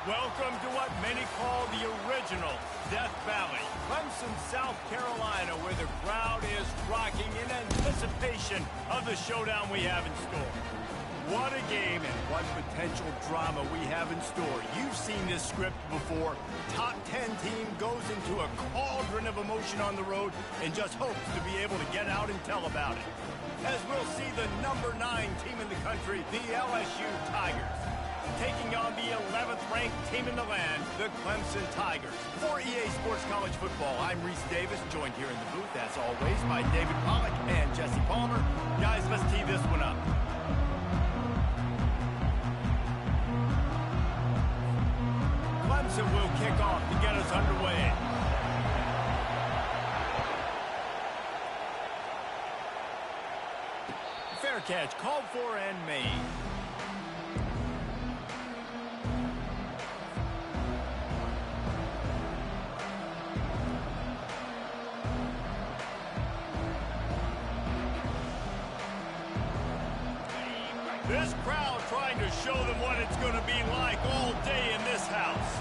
Welcome to what many call the original Death Valley, Clemson, South Carolina, where the crowd is rocking in anticipation of the showdown we have in store. What a game and what potential drama we have in store. You've seen this script before. Top 10 team goes into a cauldron of emotion on the road and just hopes to be able to get out and tell about it. As we'll see the number 9 team in the country, the LSU Tigers, taking on the 11th ranked team in the land, the Clemson Tigers. For EA Sports College Football, I'm Reese Davis, joined here in the booth, as always, by David Pollack and Jesse Palmer. Guys, let's tee this one up. Clemson will kick off to get us underway. Fair catch, called for and made. This crowd trying to show them what it's going to be like all day in this house.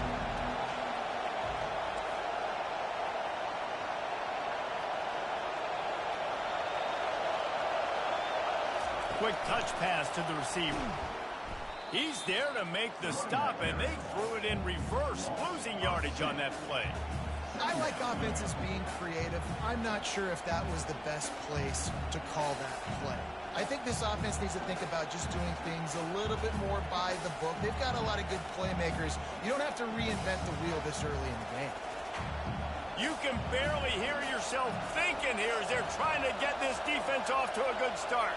Quick touch pass to the receiver. He's there to make the stop, and they threw it in reverse, losing yardage on that play. I like offenses being creative. I'm not sure if that was the best place to call that play. I think this offense needs to think about just doing things a little bit more by the book. They've got a lot of good playmakers. You don't have to reinvent the wheel this early in the game. You can barely hear yourself thinking here as they're trying to get this defense off to a good start.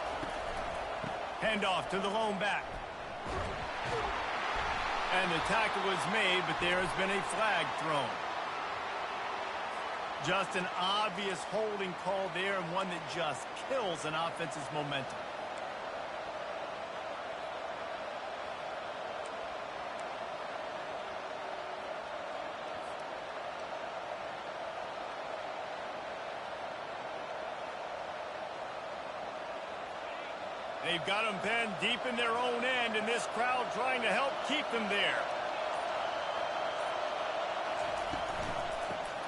Handoff to the lone back. And the tackle was made, but there has been a flag thrown. Just an obvious holding call there, and one that just kills an offense's momentum. They've got them pinned deep in their own end, and this crowd trying to help keep them there.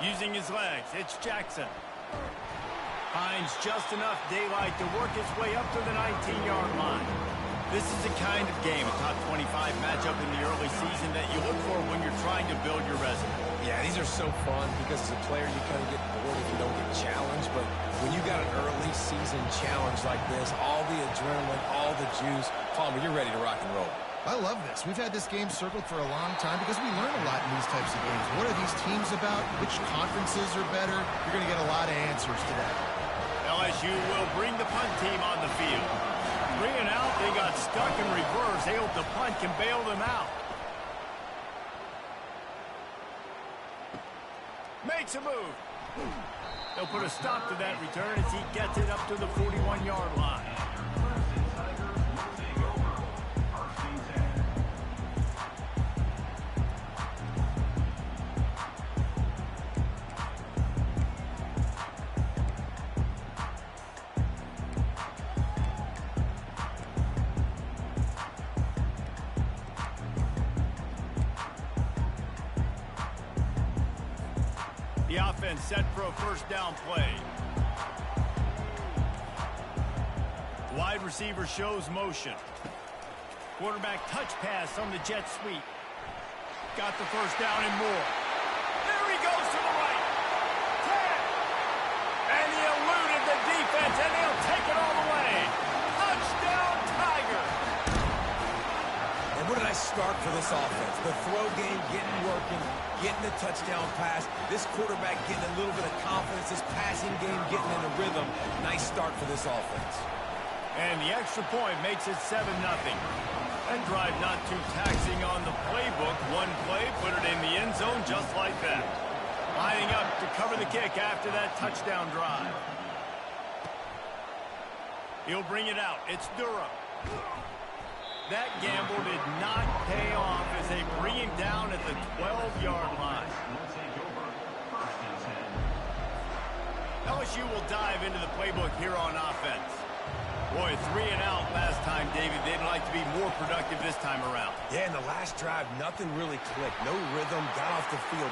Using his legs, it's Jackson. Finds just enough daylight to work his way up to the 19-yard line. This is the kind of game, a top 25 matchup in the early season, that you look for when you're trying to build your resume. Yeah, these are so fun because as a player you kind of get bored if you don't get challenged, but when you got an early season challenge like this, all the adrenaline, all the juice, Palmer, you're ready to rock and roll. I love this. We've had this game circled for a long time because we learn a lot in these types of games. What are these teams about? Which conferences are better? You're going to get a lot of answers today. LSU will bring the punt team on the field. 3 and out, they got stuck in reverse. They hope the punt can bail them out. Makes a move. They'll put a stop to that return as he gets it up to the 41-yard line. The offense set for a first down play. Wide receiver shows motion. Quarterback touch pass on the jet sweep. Got the first down and more. There he goes to the right. 10. And he eluded the defense, and he'll take it all the way. Touchdown, Tiger. And what did I start for this offense? The throw game getting working, getting the touchdown pass. This quarterback getting a little bit of confidence. This passing game getting in a rhythm. Nice start for this offense. And the extra point makes it 7-0. That drive not too taxing on the playbook. One play, put it in the end zone just like that. Lining up to cover the kick after that touchdown drive. He'll bring it out. It's Durham. That gamble did not pay off as they bring him down at the 12-yard line. LSU will dive into the playbook here on offense. Boy, 3 and out last time, David. They'd like to be more productive this time around. Yeah, in the last drive, nothing really clicked. No rhythm. Got off the field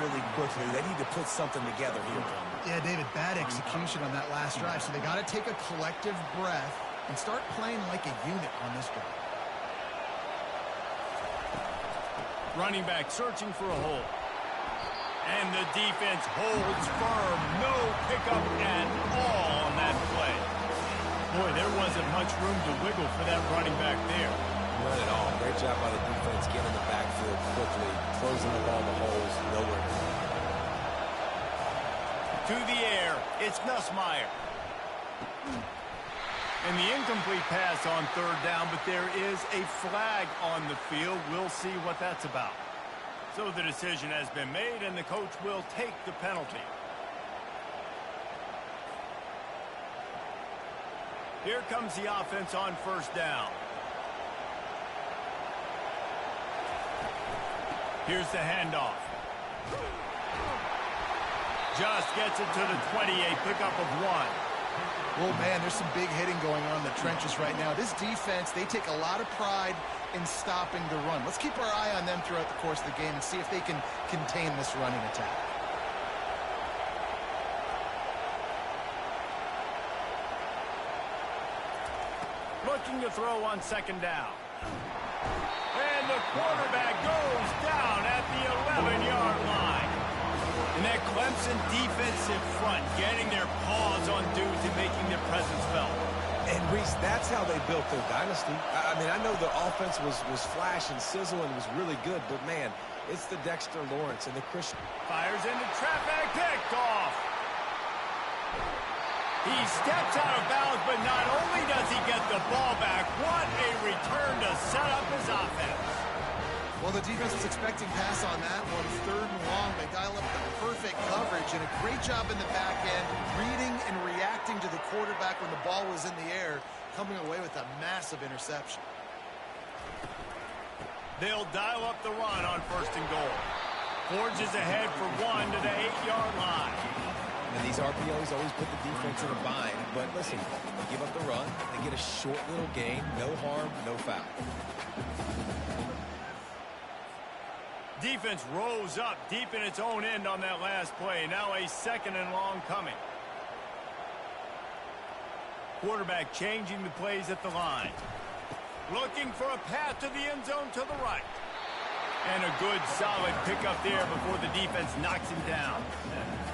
really quickly. They need to put something together here. Yeah, David, bad execution on that last drive. So they got to take a collective breath and start playing like a unit on this drive. Running back searching for a hole. And the defense holds firm. No pickup at all on that play. Boy, there wasn't much room to wiggle for that running back there. None at all. Great job by the defense getting in the backfield quickly, closing up all the holes, nowhere. To the air, it's Nussmeier. And the incomplete pass on 3rd down, but there is a flag on the field. We'll see what that's about. So the decision has been made, and the coach will take the penalty. Here comes the offense on 1st down. Here's the handoff. Just gets it to the 28, pickup of 1. Well, man, there's some big hitting going on in the trenches right now. This defense, they take a lot of pride in stopping the run. Let's keep our eye on them throughout the course of the game and see if they can contain this running attack. Looking to throw on 2nd down. And the quarterback goes down at the 11-yard line. And that Clemson defensive front getting their paws on dudes and making their presence felt. And, Reese, that's how they built their dynasty. I mean, I know the offense was flash and sizzle and was really good, but, man, it's the Dexter Lawrence and the Christian. Fires into traffic, picked off. He steps out of bounds, but not only does he get the ball back, what a return to set up his offense. Well, the defense was expecting pass on that one. 3rd and long. They dial up the perfect coverage and a great job in the back end, reading and reacting to the quarterback when the ball was in the air, coming away with a massive interception. They'll dial up the run on 1st and goal. Forges ahead for 1 to the 8-yard line. And these RPOs always put the defense in a bind. But listen, they give up the run. They get a short little gain. No harm, no foul. Defense rose up deep in its own end on that last play. Now a 2nd and long coming. Quarterback changing the plays at the line. Looking for a path to the end zone to the right. And a good solid pickup there before the defense knocks him down.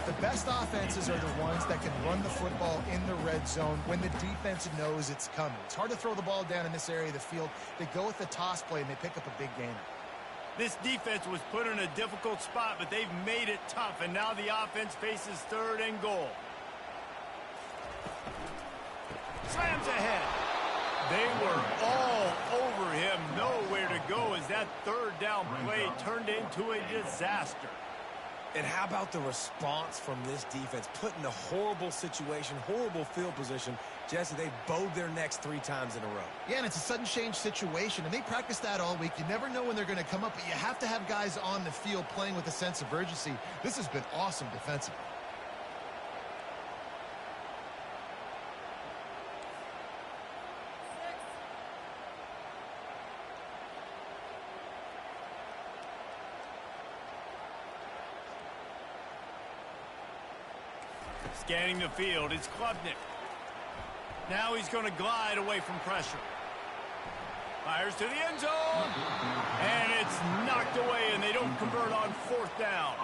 The best offenses are the ones that can run the football in the red zone when the defense knows it's coming. It's hard to throw the ball down in this area of the field. They go with the toss play, and they pick up a big gainer. This defense was put in a difficult spot, but they've made it tough, and now the offense faces 3rd and goal. Slams ahead. They were all over him. Nowhere to go as that 3rd down play turned into a disaster. And how about the response from this defense? Put in a horrible situation, horrible field position. Jesse, they bowed their necks 3 times in a row. Yeah, and it's a sudden change situation, and they practice that all week. You never know when they're going to come up, but you have to have guys on the field playing with a sense of urgency. This has been awesome defensively. Scanning the field, it's Klubnik. Now he's going to glide away from pressure. Fires to the end zone. And it's knocked away, and they don't convert on 4th down.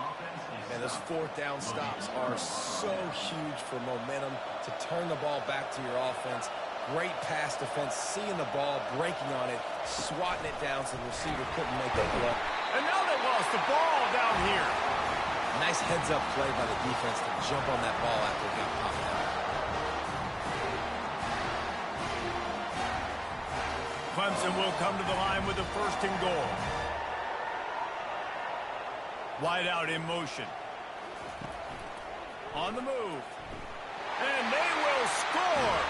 And those 4th down stops are so huge for momentum to turn the ball back to your offense. Great pass defense, seeing the ball, breaking on it, swatting it down so the receiver couldn't make that play. And now they lost the ball down here. Nice heads-up play by the defense to jump on that ball after it got popped out. Clemson will come to the line with a 1st and goal. Wide out in motion. On the move. And they will score.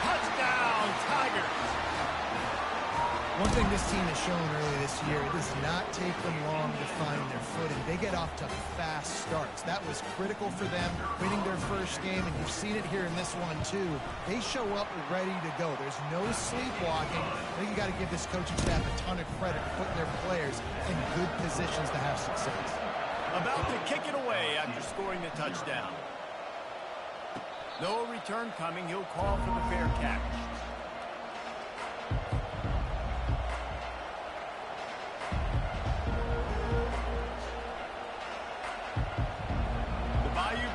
Touchdown, Tigers. One thing this team has shown early this year, it does not take them long to find their footing. They get off to fast starts. That was critical for them, winning their first game, and you've seen it here in this one too. They show up ready to go. There's no sleepwalking. I think you got to give this coaching staff a ton of credit for putting their players in good positions to have success. About to kick it away after scoring the touchdown. No return coming. He'll call for the fair catch.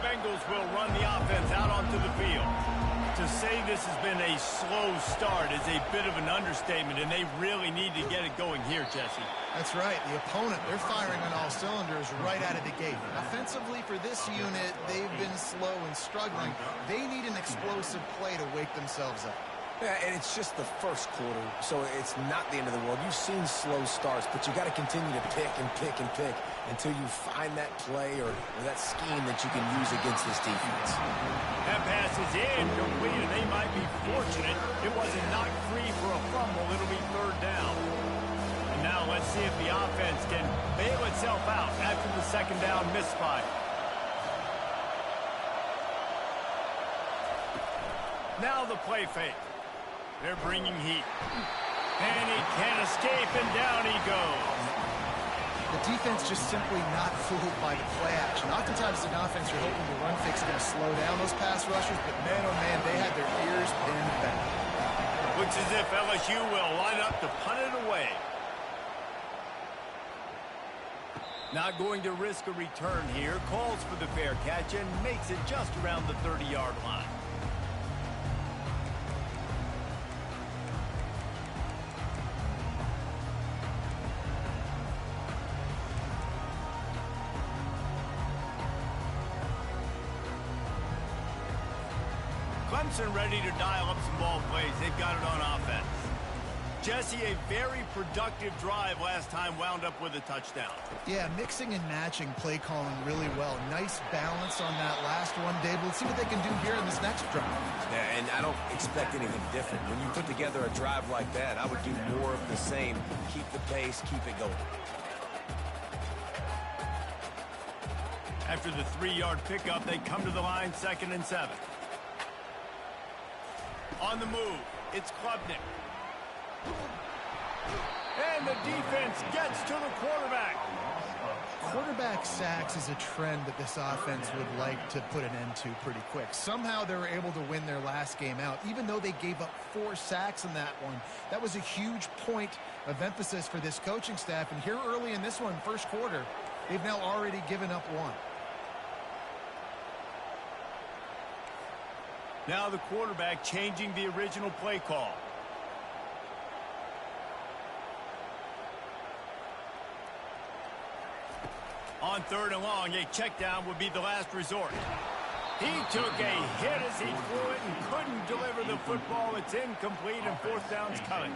Bengals will run the offense out onto the field. To say this has been a slow start is a bit of an understatement, and they really need to get it going here, Jesse. That's right. The opponent, they're firing on all cylinders right out of the gate. Offensively for this unit, they've been slow and struggling. They need an explosive play to wake themselves up. Yeah, and it's just the first quarter, so it's not the end of the world. You've seen slow starts, but you got to continue to pick and pick and pick until you find that play or that scheme that you can use against this defense. That pass is incomplete, and they might be fortunate it wasn't knocked free for a fumble. It'll be third down. And now let's see if the offense can bail itself out after the second down misfire. Now the play fake. They're bringing heat. And he can't escape, and down he goes. The defense just simply not fooled by the play action. Oftentimes, as an offense, you're hoping the run fix is going to slow down those pass rushers, but man, oh man, they had their ears pinned back. Looks as if LSU will line up to punt it away. Not going to risk a return here. Calls for the fair catch and makes it just around the 30-yard line. Clemson ready to dial up some ball plays. They've got it on offense. Jesse, a very productive drive last time wound up with a touchdown. Yeah, mixing and matching play calling really well. Nice balance on that last one, Dave. Let's see what they can do here in this next drive. Yeah, and I don't expect anything different. When you put together a drive like that, I would do more of the same. Keep the pace, keep it going. After the 3-yard pickup, they come to the line, 2nd and 7. On the move, it's Klubnik. And the defense gets to the quarterback. Quarterback sacks is a trend that this offense would like to put an end to pretty quick. Somehow they were able to win their last game out, even though they gave up 4 sacks in that one. That was a huge point of emphasis for this coaching staff. And here early in this one, first quarter, they've now already given up 1. Now the quarterback changing the original play call. On 3rd and long, a check down would be the last resort. He took a hit as he threw it and couldn't deliver the football. It's incomplete, and 4th down's coming.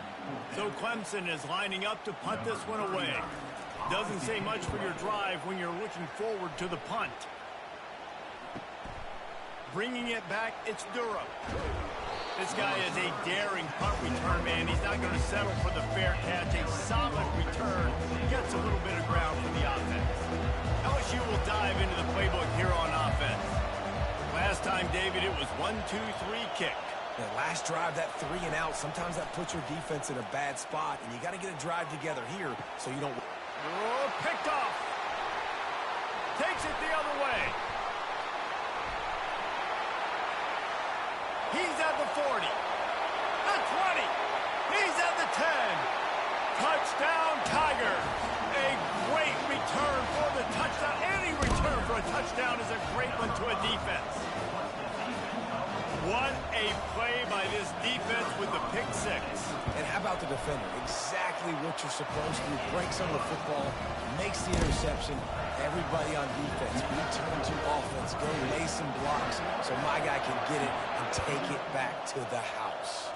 So Clemson is lining up to punt this one away. Doesn't say much for your drive when you're looking forward to the punt. Bringing it back, it's Durham. This guy is a daring punt return man. He's not going to settle for the fair catch. A solid return. Gets a little bit of ground for the offense. LSU will dive into the playbook here on offense. Last time, David, it was 1-2-3 kick. The last drive, that 3 and out, sometimes that puts your defense in a bad spot, and you got to get a drive together here so you don't... Oh, picked off. Takes it the other way. He's at the 40, the 20, he's at the 10. Touchdown, Tigers. A great return for the touchdown. Any return for a touchdown is a great one to a defense. What a play by this defense with the pick 6. And how about the defender? Exactly what you're supposed to do. Breaks on the football, makes the interception. Everybody on defense, return to offense, go lay some blocks so my guy can get it and take it back to the house.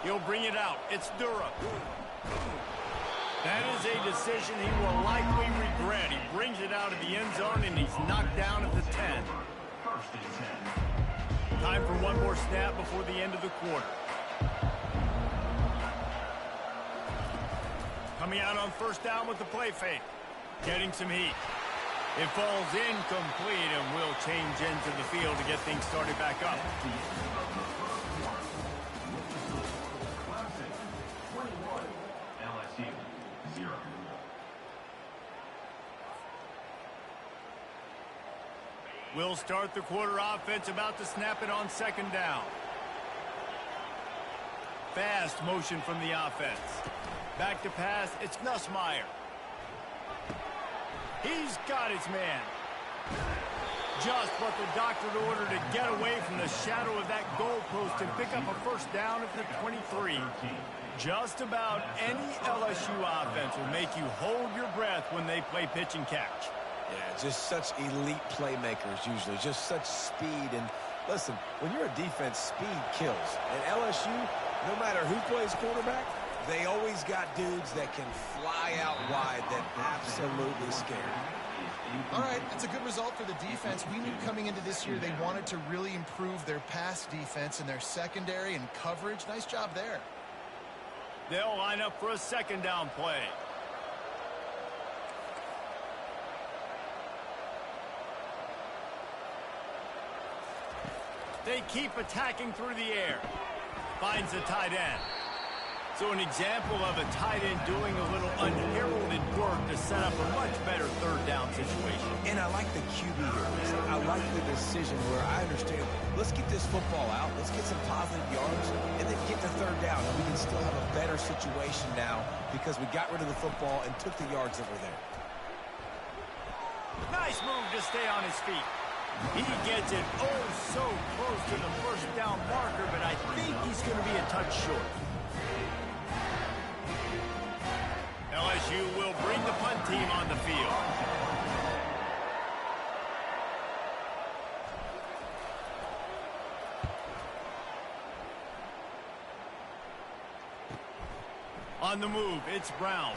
He'll bring it out. It's Durham. That is a decision he will likely regret. He brings it out of the end zone, and he's knocked down at the 10. Time for one more snap before the end of the quarter. Coming out on first down with the play fake. Getting some heat. It falls incomplete and will change into the field to get things started back up. LSU 0. We'll start the quarter offense, about to snap it on second down. Fast motion from the offense. Back to pass, it's Nussmeier. He's got his man. Just what the doctor ordered to get away from the shadow of that goalpost and pick up a first down at the 23. Just about any LSU offense will make you hold your breath when they play pitch and catch. Yeah, just such elite playmakers usually, just such speed. And listen, when you're a defense, speed kills. And LSU, no matter who plays quarterback, they always got dudes that can fly out wide that absolutely scare. All right, that's a good result for the defense. We knew coming into this year they wanted to really improve their pass defense and their secondary and coverage. Nice job there. They'll line up for a second down play. They keep attacking through the air. Finds the tight end. So an example of a tight end doing a little unheralded work to set up a much better third down situation. And I like the QB here. I like the decision where I understand, let's get this football out, let's get some positive yards, and then get to third down. And we can still have a better situation now because we got rid of the football and took the yards that were there. Nice move to stay on his feet. He gets it oh so close to the first down marker, but I think he's going to be a touch short. LSU will bring the punt team on the field. On the move, it's Brown.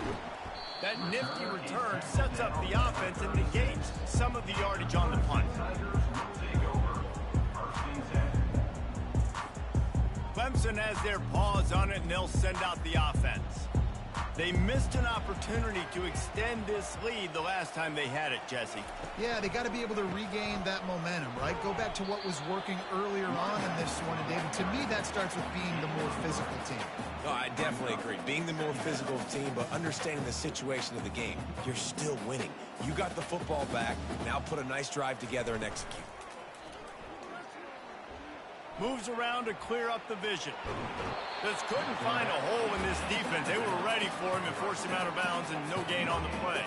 That nifty return sets up the offense and negates some of the yardage on the punt. Clemson has their paws on it, and they'll send out the offense. They missed an opportunity to extend this lead the last time they had it, Jesse. Yeah, they got to be able to regain that momentum, right? Go back to what was working earlier on in this one, and David, to me, that starts with being the more physical team. No, I definitely agree. Being the more physical team, but understanding the situation of the game. You're still winning. You got the football back. Now put a nice drive together and execute. Moves around to clear up the vision. Just couldn't find a hole in this defense. They were ready for him and forced him out of bounds, and no gain on the play.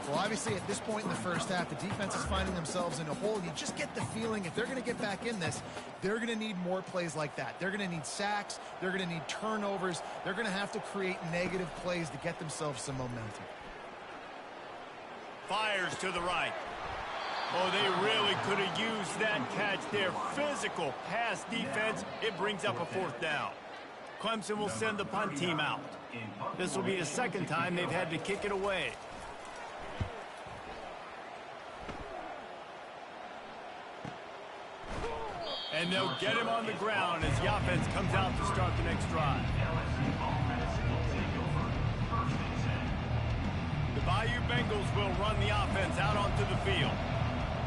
Well, obviously, at this point in the first half, the defense is finding themselves in a hole. You just get the feeling if they're going to get back in this, they're going to need more plays like that. They're going to need sacks. They're going to need turnovers. They're going to have to create negative plays to get themselves some momentum. Fires to the right. Oh, they really could have used that catch there. Physical pass defense. It brings up a fourth down. Clemson will send the punt team out. This will be the second time they've had to kick it away. And they'll get him on the ground as the offense comes out to start the next drive. The Bayou Bengals will run the offense out onto the field.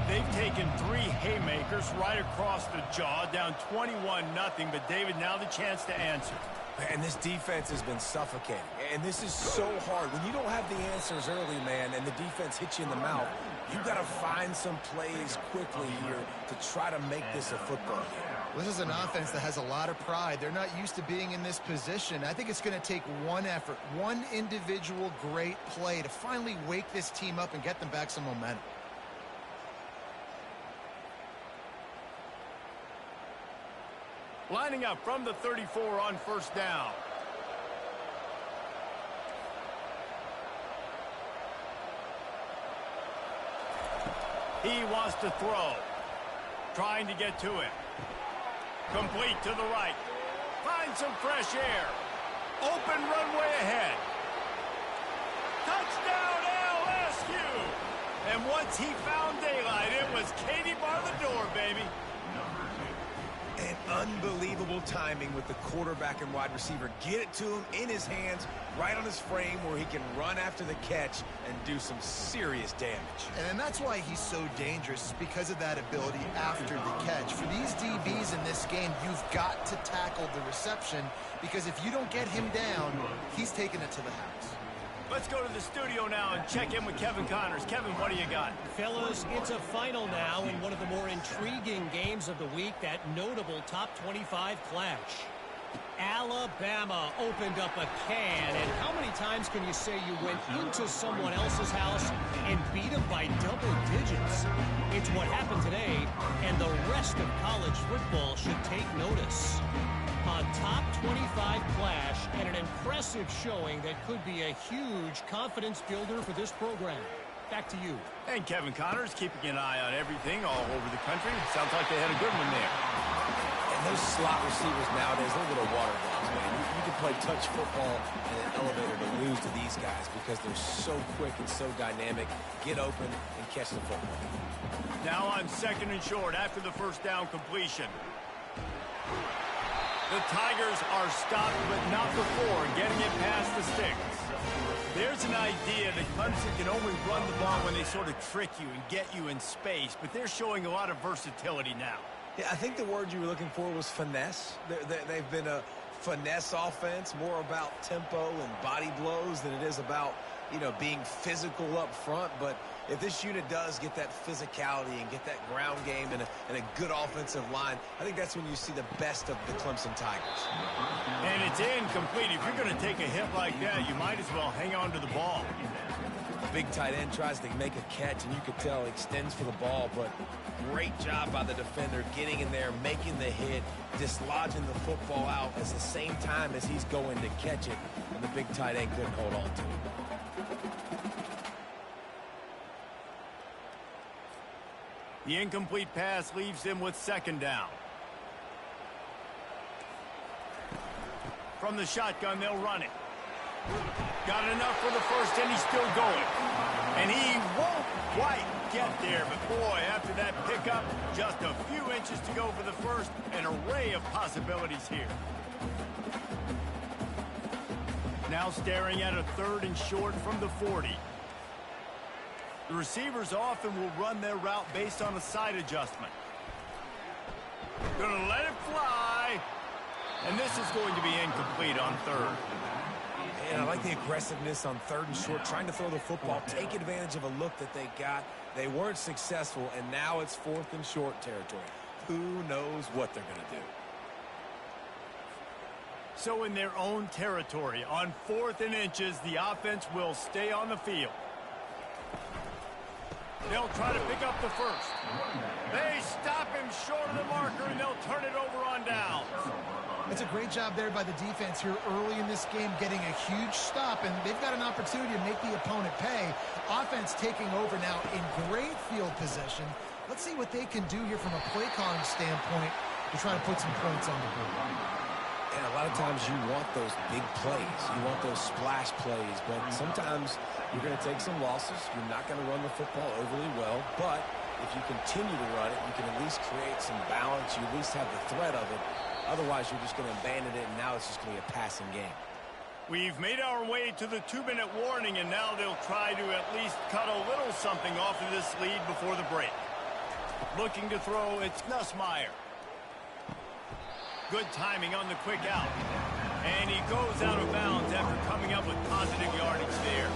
They've taken 3 haymakers right across the jaw, down 21-0, but David, now the chance to answer. And this defense has been suffocating. And this is so hard. When you don't have the answers early, man, and the defense hits you in the mouth, you've got to find some plays quickly here to try to make this a football game. This is an offense that has a lot of pride. They're not used to being in this position. I think it's going to take one effort, one individual great play to finally wake this team up and get them back some momentum. Lining up from the 34 on first down. He wants to throw. Trying to get to it. Complete to the right. Find some fresh air. Open runway ahead. Touchdown LSU! And once he found daylight, it was Katie bar the door, baby. And Unbelievable timing with the quarterback and wide receiver. Get it to him in his hands, right on his frame where he can run after the catch and do some serious damage. And that's why he's so dangerous, because of that ability after the catch. For these DBs in this game, you've got to tackle the reception, because if you don't get him down, he's taking it to the house. Let's go to the studio now and check in with Kevin Connors. Kevin, what do you got? Fellas, it's a final now in one of the more intriguing games of the week, that notable top 25 clash. Alabama opened up a can, and how many times can you say you went into someone else's house and beat them by double digits? It's what happened today, and the rest of college football should take notice. A top 25 clash and an impressive showing that could be a huge confidence builder for this program. Back to you. And Kevin Connors keeping an eye on everything all over the country. Sounds like they had a good one there. And those slot receivers nowadays, they're little water dogs, man. You can play touch football in an elevator to lose to these guys because they're so quick and so dynamic. Get open and catch the football. Now on 2nd and short after the first down completion. The Tigers are stopped, but not before getting it past the sticks. There's an idea that Clemson can only run the ball when they sort of trick you and get you in space, but they're showing a lot of versatility now. Yeah, I think the word you were looking for was finesse. They've been a finesse offense, more about tempo and body blows than it is about, being physical up front. But if this unit does get that physicality and get that ground game and a good offensive line, I think that's when you see the best of the Clemson Tigers. And it's incomplete. If you're going to take a hit like that, you might as well hang on to the ball. Big tight end tries to make a catch, and you could tell extends for the ball, but great job by the defender getting in there, making the hit, dislodging the football out at the same time as he's going to catch it, and the big tight end couldn't hold on to it. The incomplete pass leaves him with 2nd down. From the shotgun, they'll run it. Got enough for the first, and he's still going. And he won't quite get there, but boy, after that pickup, just a few inches to go for the first. An array of possibilities here. Now staring at a 3rd and short from the 40. The receivers often will run their route based on a side adjustment. Gonna let it fly. And this is going to be incomplete on 3rd. And I like the aggressiveness on 3rd and short, trying to throw the football, take advantage of a look that they got. They weren't successful, and now it's 4th and short territory. Who knows what they're going to do? So in their own territory, on 4th and inches, the offense will stay on the field. They'll try to pick up the first. They stop him short of the marker, and they'll turn it over on downs. It's a great job there by the defense here early in this game, getting a huge stop, and they've got an opportunity to make the opponent pay. Offense taking over now in great field possession. Let's see what they can do here from a play calling standpoint to try to put some points on the board. And a lot of times you want those big plays. You want those splash plays, but sometimes you're going to take some losses. You're not going to run the football overly well, but if you continue to run it, you can at least create some balance. You at least have the threat of it. Otherwise, you're just going to abandon it, and now it's just going to be a passing game. We've made our way to the 2-minute warning, and now they'll try to at least cut a little something off of this lead before the break. Looking to throw, it's Nussmeier. Good timing on the quick out. And he goes out of bounds after coming up with positive yardage there.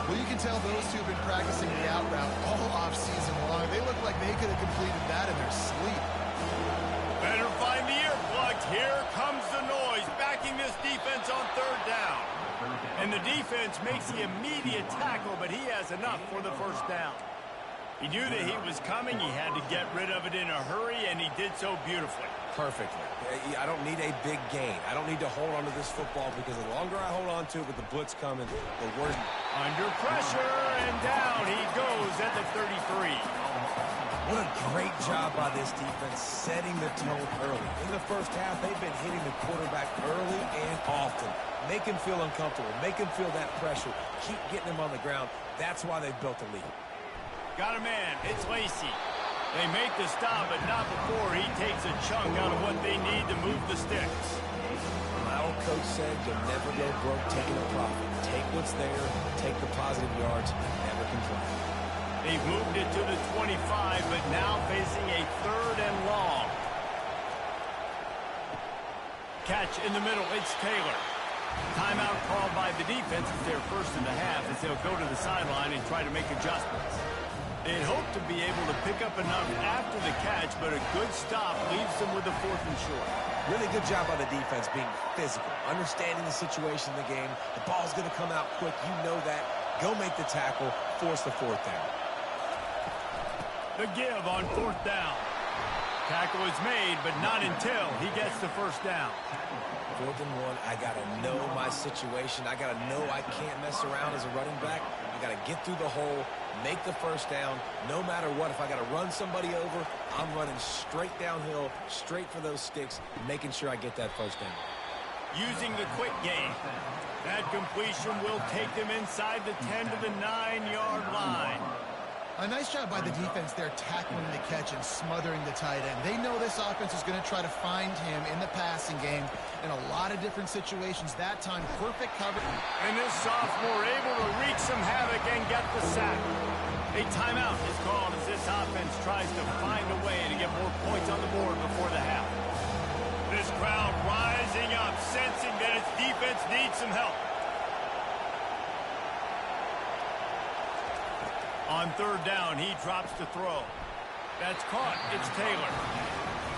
Well, you can tell those two have been practicing the out route all off-season long. They look like they could have completed that in their sleep. Better find the earplugs. Here comes the noise, backing this defense on 3rd down. And the defense makes the immediate tackle, but he has enough for the first down. He knew that he was coming. He had to get rid of it in a hurry, and he did so beautifully. Perfectly. I don't need a big gain. I don't need to hold on to this football because the longer I hold on to it with the blitz coming, the worse. Under pressure, and down he goes at the 33. What a great job by this defense setting the tone early. In the first half, they've been hitting the quarterback early and often. Make him feel uncomfortable. Make him feel that pressure. Keep getting him on the ground. That's why they've built a lead. Got a man. It's Lacey. They make the stop, but not before he takes a chunk out of what they need to move the sticks. My old coach said you'll never go broke taking a profit. Take what's there, take the positive yards, never complain. They've moved it to the 25, but now facing a 3rd and long. Catch in the middle, it's Taylor. Timeout called by the defense. It's their first in the half as they'll go to the sideline and try to make adjustments. They'd hope to be able to pick up enough after the catch, but a good stop leaves them with a 4th and short. Really good job by the defense being physical, understanding the situation in the game. The ball's going to come out quick. You know that. Go make the tackle, force the 4th down. The give on 4th down. Tackle is made, but not until he gets the 1st down. 4th and 1, I got to know my situation. I got to know I can't mess around as a running back. I got to get through the hole, make the 1st down. No matter what, if I got to run somebody over, I'm running straight downhill, straight for those sticks, making sure I get that 1st down. Using the quick game. That completion will take them inside the 10 to the 9-yard line. A nice job by the defense there tackling the catch and smothering the tight end. They know this offense is going to try to find him in the passing game in a lot of different situations. That time, perfect cover. And this sophomore able to wreak some havoc and get the sack. A timeout is called as this offense tries to find a way to get more points on the board before the half. This crowd rising up, sensing that its defense needs some help. On 3rd down, he drops to throw. That's caught. It's Taylor.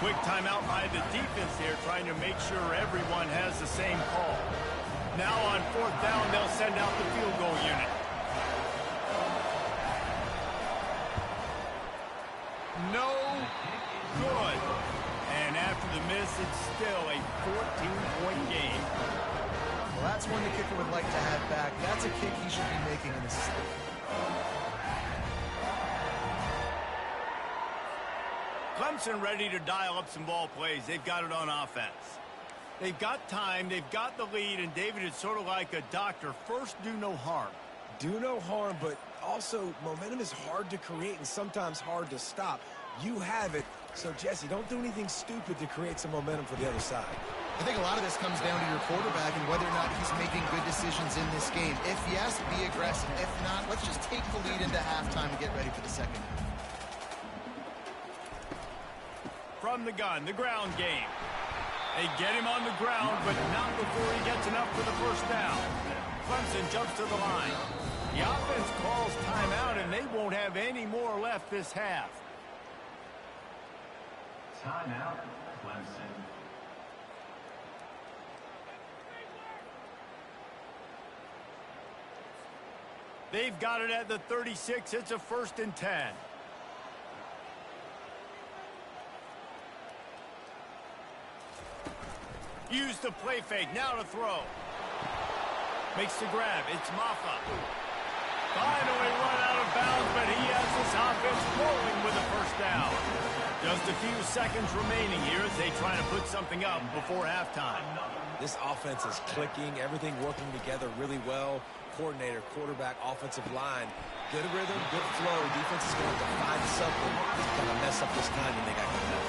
Quick timeout by the defense here, trying to make sure everyone has the same call. Now on 4th down, they'll send out the field goal unit. No good. And after the miss, it's still a 14-point game. Well, that's one the kicker would like to have back. That's a kick he should be making in this. Clemson ready to dial up some ball plays. They've got it on offense. They've got time. They've got the lead. And, David, it's sort of like a doctor. First, do no harm. Do no harm, but also momentum is hard to create and sometimes hard to stop. You have it. So, Jesse, don't do anything stupid to create some momentum for the other side. I think a lot of this comes down to your quarterback and whether or not he's making good decisions in this game. If yes, be aggressive. If not, let's just take the lead into halftime and get ready for the second half. From the gun, the ground game. They get him on the ground, but not before he gets enough for the 1st down. Clemson jumps to the line. The offense calls timeout, and they won't have any more left this half. Timeout, Clemson. They've got it at the 36. It's a 1st and 10. Use the play fake. Now to throw. Makes the grab. It's Maffa. Finally run out of bounds, but he has this offense rolling with a 1st down. Just a few seconds remaining here as they try to put something up before halftime. This offense is clicking, everything working together really well. Coordinator, quarterback, offensive line. Good rhythm, good flow. Defense is going to have to find something to kind of mess up this time, and they got to help.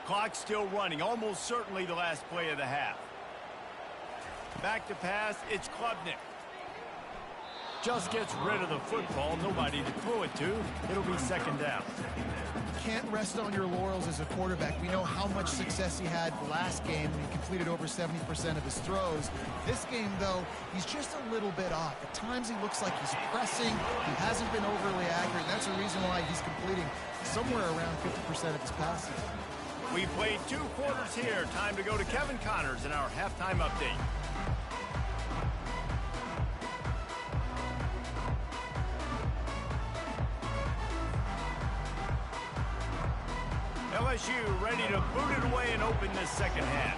Clock still running, almost certainly the last play of the half. Back to pass, it's Klubnik. Just gets rid of the football, nobody to throw it to. It'll be 2nd down. Can't rest on your laurels as a quarterback. We know how much success he had last game when he completed over 70% of his throws. This game, though, he's just a little bit off. At times he looks like he's pressing. He hasn't been overly accurate. That's the reason why he's completing somewhere around 50% of his passes. We played 2 quarters here. Time to go to Kevin Connors in our halftime update. LSU ready to boot it away and open this second half.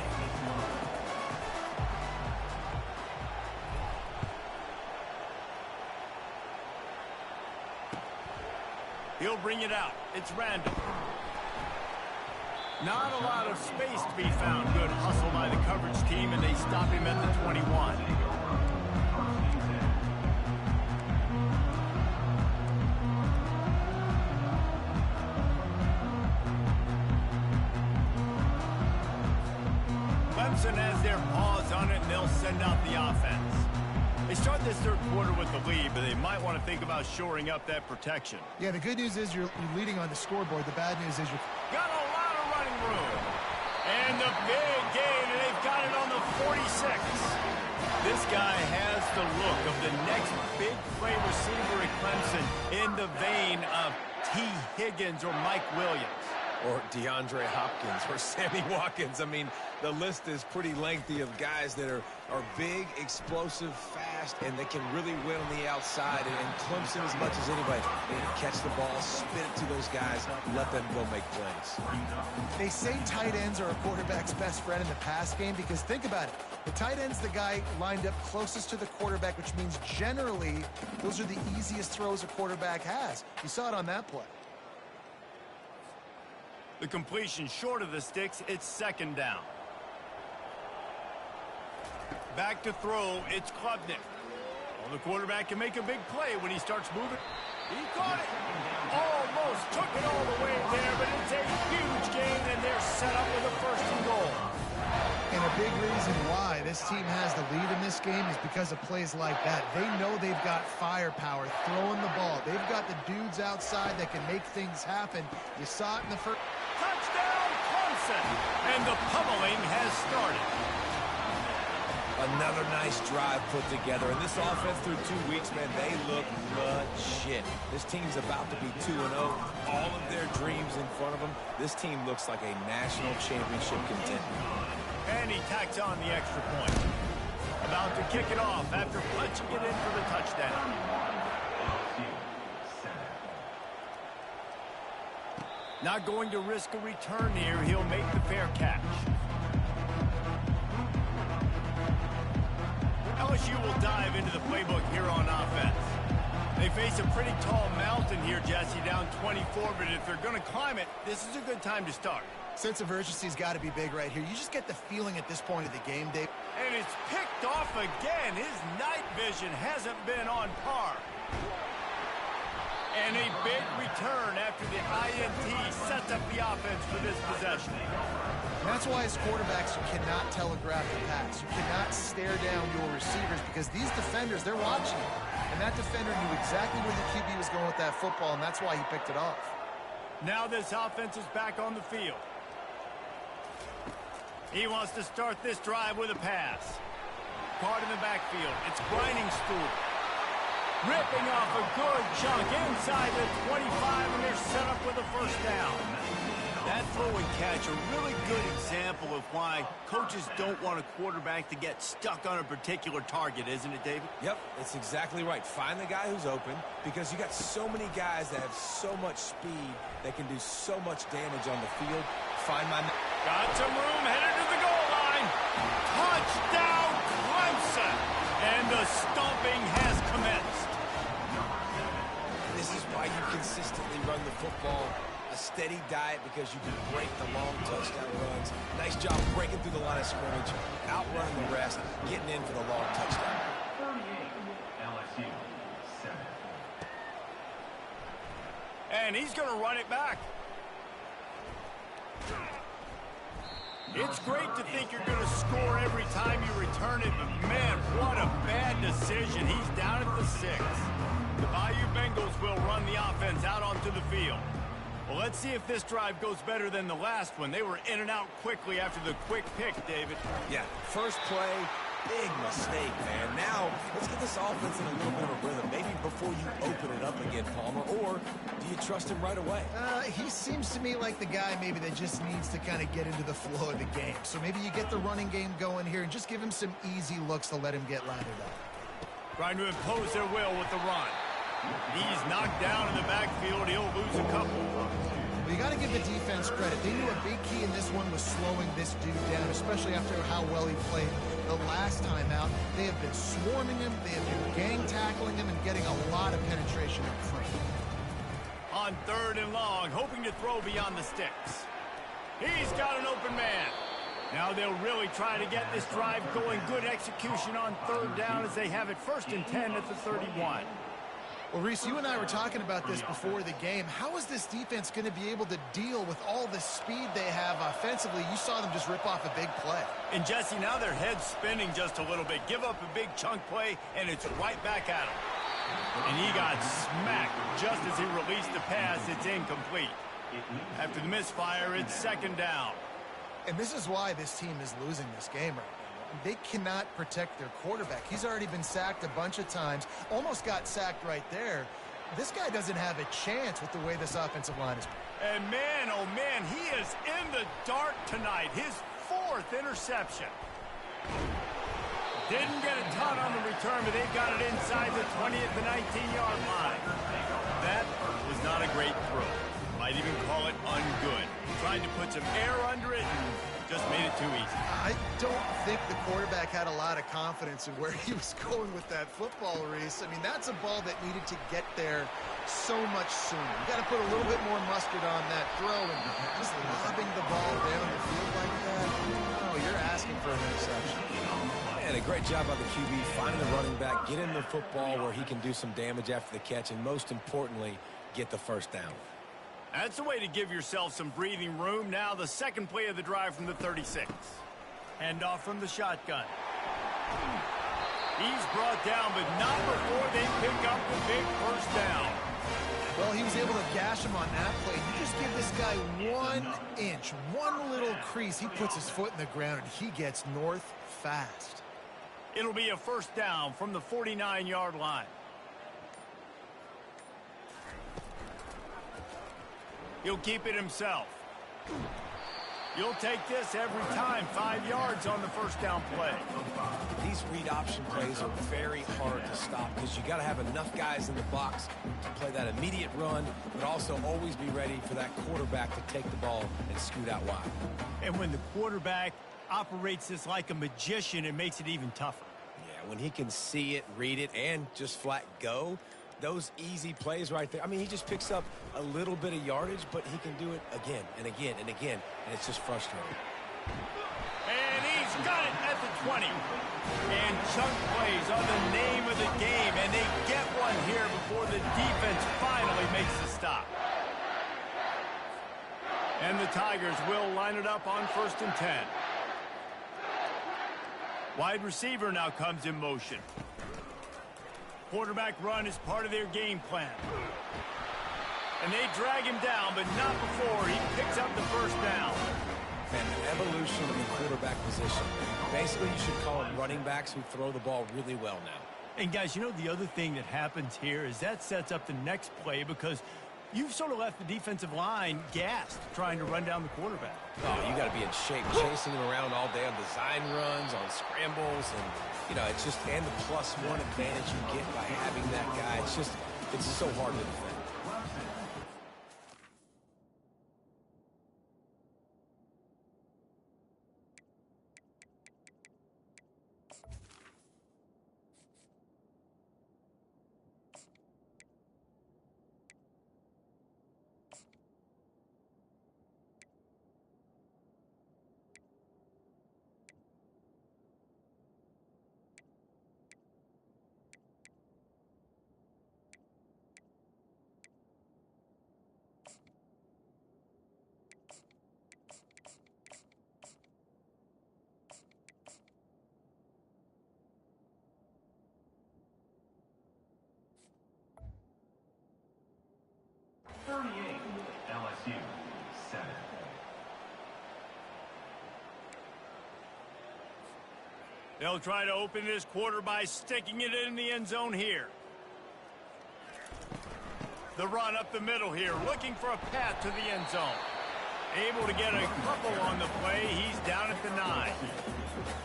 He'll bring it out. It's Randall. Not a lot of space to be found. Good hustle by the coverage team, and they stop him at the 21. out the offense. They start this third quarter with the lead, but they might want to think about shoring up that protection. Yeah, the good news is you're leading on the scoreboard. The bad news is you're... Got a lot of running room. And the big gain, and they've got it on the 46. This guy has the look of the next big play receiver at Clemson in the vein of T. Higgins or Mike Williams. Or DeAndre Hopkins or Sammy Watkins. I mean, the list is pretty lengthy of guys that are big, explosive, fast, and they can really win on the outside. And Clemson, as much as anybody, they can catch the ball, spin it to those guys, let them go make plays. They say tight ends are a quarterback's best friend in the pass game because think about it. The tight end's the guy lined up closest to the quarterback, which means generally those are the easiest throws a quarterback has. You saw it on that play. The completion short of the sticks, it's second down. Back to throw, it's Klubnik. Well, the quarterback can make a big play when he starts moving. He caught it. Almost took it all the way there, but it's a huge gain, and they're set up with a first and goal. And a big reason why this team has the lead in this game is because of plays like that. They know they've got firepower throwing the ball. They've got the dudes outside that can make things happen. You saw it in the first. Touchdown, Clemson! And the pummeling has started. Another nice drive put together. And this offense through 2 weeks, man, they look legit. This team's about to be 2-0. All of their dreams in front of them. This team looks like a national championship contender. And he tacks on the extra point. About to kick it off after punching it in for the touchdown. Not going to risk a return here. He'll make the fair catch. LSU will dive into the playbook here on offense. They face a pretty tall mountain here, Jesse, down 24, but if they're going to climb it, this is a good time to start. Sense of urgency's got to be big right here. You just get the feeling at this point of the game, Dave. And it's picked off again. His night vision hasn't been on par. And a big return after the INT sets up the offense for this possession. And that's why as quarterbacks, you cannot telegraph the pass. You cannot stare down your receivers because these defenders, they're watching you. And that defender knew exactly where the QB was going with that football, and that's why he picked it off. Now this offense is back on the field. He wants to start this drive with a pass. Caught in the backfield. It's grinding stool. Ripping off a good chunk inside the 25, and they're set up with a first down. That throw and catch, a really good example of why coaches don't want a quarterback to get stuck on a particular target, isn't it, David? Yep, that's exactly right. Find the guy who's open because you got so many guys that have so much speed that can do so much damage on the field. Find my... Got some room, headed to the goal line. Touchdown, Clemson! And the stomping has commenced. This is why you consistently run the football. A steady diet because you can break the long touchdown runs. Nice job breaking through the line of scrimmage, outrunning the rest, getting in for the long touchdown. 38, LSU, 7. And he's going to run it back. It's great to think you're going to score every time you return it, but man, what a bad decision. He's down at the 6. The Bayou Bengals will run the offense out onto the field. Well, let's see if this drive goes better than the last one. They were in and out quickly after the quick pick, David. Yeah, first play, big mistake, man. Now, let's get this offense in a little bit of a rhythm. Maybe before you open it up again, Palmer, or do you trust him right away? He seems to me like the guy maybe that just needs to kind of get into the flow of the game. So maybe you get the running game going here and just give him some easy looks to let him get lathered up. Trying to impose their will with the run. He's knocked down in the backfield. He'll lose a couple. Well, you got to give the defense credit. They knew a big key in this one was slowing this dude down, especially after how well he played the last time out. They have been swarming him. They have been gang tackling him and getting a lot of penetration up front. On 3rd and long, hoping to throw beyond the sticks. He's got an open man. Now they'll really try to get this drive going. Good execution on 3rd down as they have it 1st and 10 at the 31. Well, Reese, you and I were talking about this before the game. How is this defense going to be able to deal with all the speed they have offensively? You saw them just rip off a big play. And, Jesse, now their head's spinning just a little bit. Give up a big chunk play, and it's right back at him. And he got smacked just as he released the pass. It's incomplete. After the misfire, it's second down. And this is why this team is losing this game right now. They cannot protect their quarterback. He's already been sacked a bunch of times, almost got sacked right there. This guy doesn't have a chance with the way this offensive line is. And man, oh man, he is in the dark tonight. His 4th interception. Didn't get a ton on the return, but they've got it inside the 20 at the 19-yard line. That was not a great throw. Might even call it ungood. Tried to put some air under it and just made it too easy. I don't think the quarterback had a lot of confidence in where he was going with that football, Reese. I mean, that's a ball that needed to get there so much sooner. You got to put a little bit more mustard on that throw, and just lobbing the ball down the field like that, no, you're asking for an interception. And a great job by the QB finding the running back, get him the football where he can do some damage after the catch, and most importantly, get the first down. That's the way to give yourself some breathing room. Now the second play of the drive from the 36. Handoff from the shotgun. He's brought down, but not before they pick up the big first down. Well, he was able to gash him on that play. You just give this guy 1 inch, one little crease. He puts his foot in the ground, and he gets north fast. It'll be a first down from the 49-yard line. He'll keep it himself. You'll take this every time. 5 yards on the first down play. These read option plays are very hard to stop because you got to have enough guys in the box to play that immediate run, but also always be ready for that quarterback to take the ball and scoot out wide. And when the quarterback operates this like a magician, it makes it even tougher. Yeah, when he can see it, read it, and just flat go, those easy plays right there. I mean, he just picks up a little bit of yardage, but he can do it again and again and again, and it's just frustrating. And he's got it at the 20. And chunk plays are the name of the game, and they get one here before the defense finally makes the stop. And the Tigers will line it up on 1st and 10. Wide receiver now comes in motion. Quarterback run is part of their game plan. And they drag him down, but not before he picks up the first down. And the evolution of the quarterback position. Basically, you should call them running backs who throw the ball really well now. And, guys, you know the other thing that happens here is that sets up the next play because you've sort of left the defensive line gassed trying to run down the quarterback. Oh, you got to be in shape, chasing him around all day on design runs, on scrambles, and, you know, it's just, and the +1 advantage you get by having that guy. It's so hard to defend. LSU 7. They'll try to open this quarter by sticking it in the end zone here. The run up the middle here, looking for a path to the end zone. Able to get a couple on the play. He's down at the 9.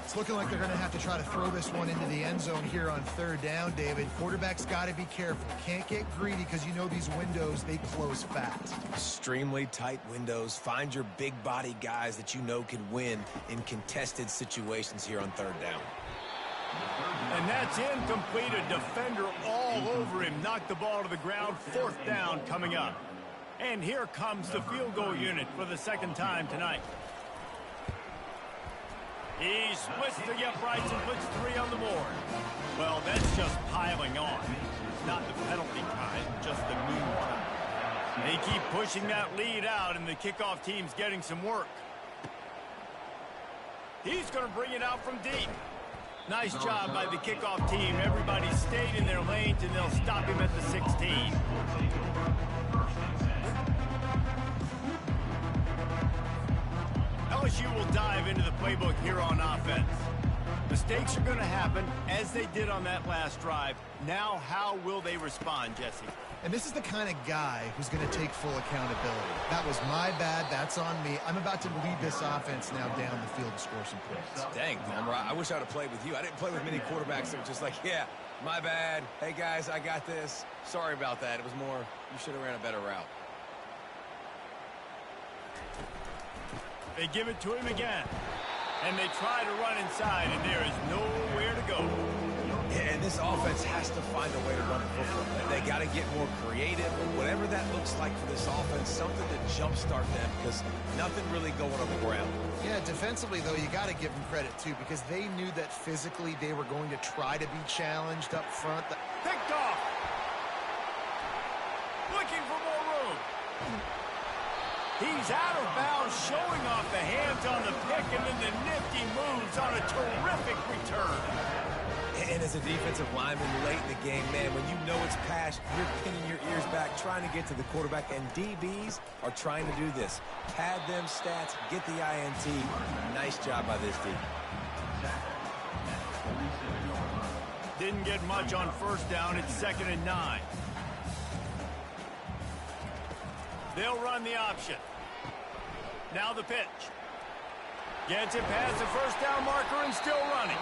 It's looking like they're going to have to try to throw this one into the end zone here on 3rd down, David. Quarterback's got to be careful. Can't get greedy because you know these windows, they close fast. Extremely tight windows. Find your big body guys that you know can win in contested situations here on 3rd down. And that's incomplete. A defender all over him. Knocked the ball to the ground. 4th down coming up. And here comes the field goal unit for the 2nd time tonight. He splits the uprights and puts 3 on the board. Well, that's just piling on. Not the penalty kind, just the mean kind. They keep pushing that lead out, and the kickoff team's getting some work. He's going to bring it out from deep. Nice job by the kickoff team. Everybody stayed in their lanes, and they'll stop him at the 16. LSU will dive into the playbook here on offense. Mistakes are going to happen, as they did on that last drive. Now, how will they respond, Jesse? And this is the kind of guy who's going to take full accountability. That was my bad. That's on me. I'm about to lead this offense now down the field to score some points. Dang, Palmer, I wish I would have played with you. I didn't play with many quarterbacks that were just like, yeah, my bad. Hey, guys, I got this. Sorry about that. It was more, you should have ran a better route. They give it to him again. And they try to run inside, and there is nowhere to go. Yeah, and this offense has to find a way to run the football. They got to get more creative, whatever that looks like for this offense, something to jumpstart them, because nothing really going on the ground. Yeah, defensively, though, you got to give them credit, too, because they knew that physically they were going to try to be challenged up front. Picked off. Looking for more room. He's out of bounds, showing off the hands on the pick, and then the nifty moves on a terrific return. And as a defensive lineman late in the game, man, when you know it's passed, you're pinning your ears back, trying to get to the quarterback, and DBs are trying to do this. Pad them stats, get the INT. Nice job by this D. Didn't get much on first down. It's 2nd and 9. They'll run the option. Now the pitch. Gets it past the first down marker and still running.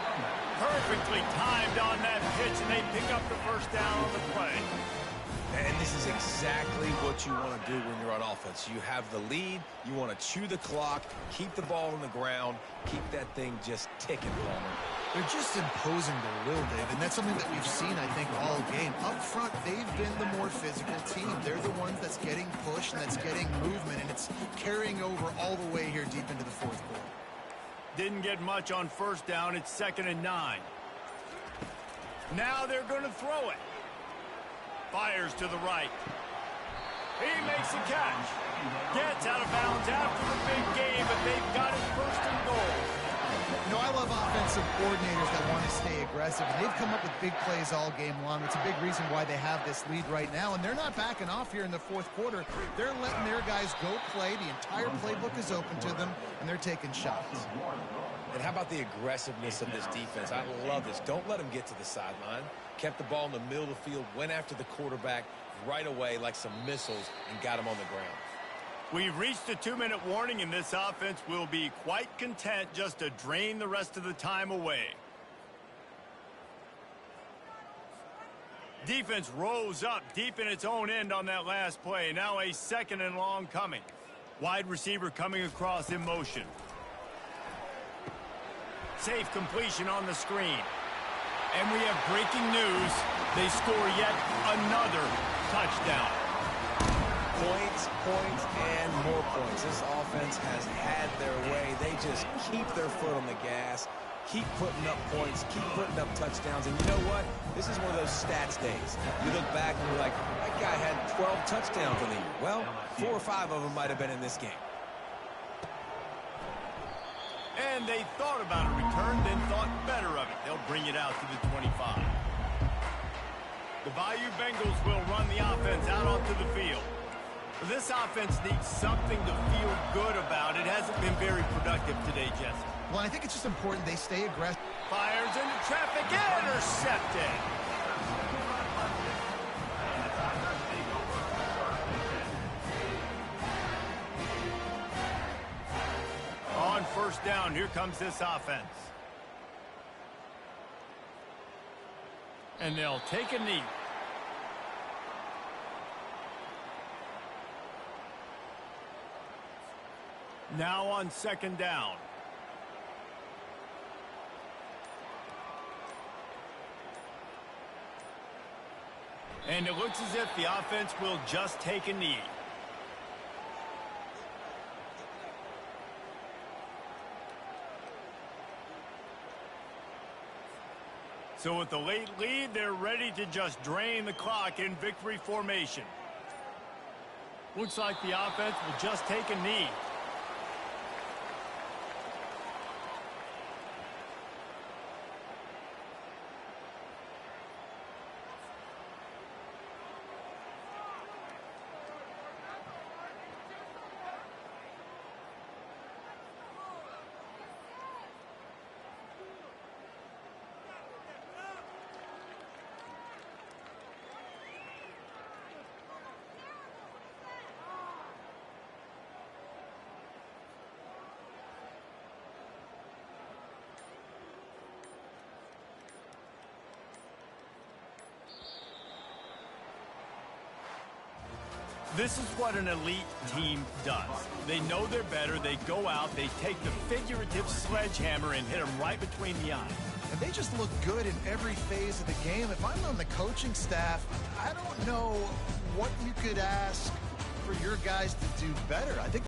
Perfectly timed on that pitch, and they pick up the first down on the play. And this is exactly what you want to do when you're on offense. You have the lead. You want to chew the clock, keep the ball on the ground, keep that thing just ticking, Palmer. They're just imposing the will, Dave, and that's something that we've seen, I think, all game. Up front, they've been the more physical team. They're the ones that's getting pushed and that's getting movement, and it's carrying over all the way here deep into the fourth quarter. Didn't get much on first down. It's 2nd and 9. Now they're going to throw it. Fires to the right. He makes the catch. Gets out of bounds after the big game, but they've got it 1st and goal. You know, I love offensive coordinators that want to stay aggressive, and they've come up with big plays all game long. It's a big reason why they have this lead right now, and they're not backing off here in the fourth quarter. They're letting their guys go play. The entire playbook is open to them, and they're taking shots. And how about the aggressiveness of this defense? I love this. Don't let them get to the sideline. Kept the ball in the middle of the field, went after the quarterback right away like some missiles, and got him on the ground. We've reached a 2-minute warning, and this offense will be quite content just to drain the rest of the time away. Defense rose up deep in its own end on that last play. Now a 2nd and long coming. Wide receiver coming across in motion. Safe completion on the screen. And we have breaking news. They score yet another touchdown. Points, points, and more points. This offense has had their way. They just keep their foot on the gas, keep putting up points, keep putting up touchdowns. And you know what? This is one of those stats days. You look back and you're like, that guy had 12 touchdowns in the year. Well, 4 or 5 of them might have been in this game. And they thought about a return, then thought better of it. They'll bring it out to the 25. The Bayou Bengals will run the offense out onto the field. This offense needs something to feel good about. It hasn't been very productive today, Jesse. Well, I think it's just important they stay aggressive. Fires into traffic, intercepted. On first down, here comes this offense. And they'll take a knee. Now on 2nd down. And it looks as if the offense will just take a knee. So with the late lead, they're ready to just drain the clock in victory formation. Looks like the offense will just take a knee. This is what an elite team does. They know they're better. They go out. They take the figurative sledgehammer and hit them right between the eyes. And they just look good in every phase of the game. If I'm on the coaching staff, I don't know what you could ask for your guys to do better. I think